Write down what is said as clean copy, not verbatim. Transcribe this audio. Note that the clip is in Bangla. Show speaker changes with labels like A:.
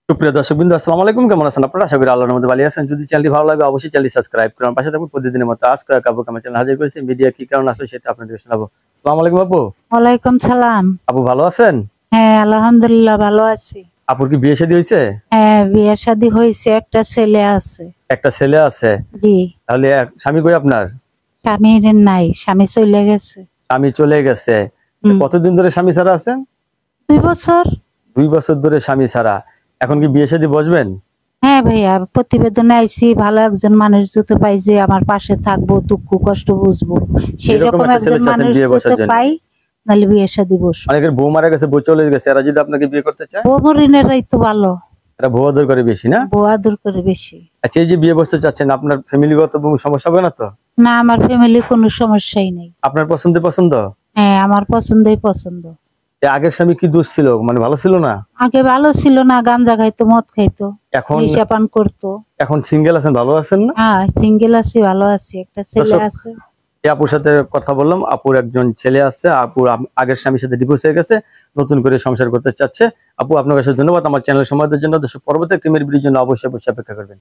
A: সুপ্রিয় দর্শকবৃন্দ, আসসালামু আলাইকুম। কেমন আছেন আপনারা? আশা করি আল্লাহর মধ্যে ভালো আছেন। যদি চ্যানেলটি ভালো লাগে অবশ্যই চ্যানেলটি সাবস্ক্রাইব করুন, পাশে থাকুন। প্রতিদিনের মতো আজকে আপু আমার চ্যানেল হাজির করেছি। মিডিয়া কি কারণ আসলে সেটা আপনাদের শোনাবো। আসসালামু আলাইকুম আপু।
B: ওয়ালাইকুম সালাম।
A: আপু ভালো আছেন?
B: হ্যাঁ, আলহামদুলিল্লাহ ভালো আছি।
A: আপুর কি বিয়ে শাদী হয়েছে?
B: হ্যাঁ, বিয়ে শাদী হয়েছে, একটা ছেলে আছে।
A: একটা ছেলে আছে?
B: জি।
A: তাহলে স্বামী কই আপনার?
B: স্বামী নাই, স্বামী চলে গেছে।
A: স্বামী চলে গেছে। কতদিন ধরে স্বামী ছাড়া আছেন?
B: 2 বছর।
A: 2 বছর ধরে স্বামী ছাড়া। এখন কি বিয়ে শাদী বসবেন?
B: হ্যাঁ ভাইয়া, প্রতিবেদনে আইছি, ভালো একজন মানুষ যদি পাই যে আমার পাশে থাকবো, দুঃখ কষ্ট বুঝবো, সেই
A: এরকম
B: রকম
A: একটা
B: একজন
A: ছেলে চাচ্ছেন
B: মানুষ
A: বিয়ে বসার
B: যদি
A: জন্য?
B: পাই তাহলে বিয়ে শাদী বসবো।
A: অনেকের বউ মারা গেছে, বউ চলে গেছে, এরা যদি আপনাকে বিয়ে করতে চায়?
B: বউ মরিনেরাই তো ভালো,
A: এরা বউ আদর করে বেশি না?
B: বউ আদর করে বেশি।
A: আচ্ছা, এই যে বিয়ে বসতে চাচ্ছেন, আপনার ফ্যামিলিগত সমস্যা হবে না তো?
B: না, আমার ফ্যামিলি কোনো সমস্যাই নেই।
A: আপনার পছন্দ?
B: হ্যাঁ, আমার পছন্দই পছন্দ।
A: আগের স্বামী কি দোষ ছিল, মানে ভালো ছিল না?
B: আগে ভালো ছিল না, গাঞ্জা খাইতো, মদ খাইতো,
A: এখন
B: নেশা পান করতো।
A: এখন সিঙ্গেল আছেন, ভালো আছেন না?
B: হ্যাঁ, সিঙ্গেল আছি, ভালো আছি, একটা ছেলে
A: দর্শক,
B: আছে।
A: এই আপুর সাথে কথা বললাম। আপুর একজন ছেলে আছে। আপুর আগের স্বামীর সাথে ডিভোর্স হয়ে গেছে, নতুন করে সংসার করতে চাচ্ছে। আপু, আপনার কাছে ধন্যবাদ আমার চ্যানেল সময় দেওয়ার জন্য। দর্শক, পরবর্তী একটি মেয়ের ভিডিওর জন্য অবশ্যই অপেক্ষা করবেন।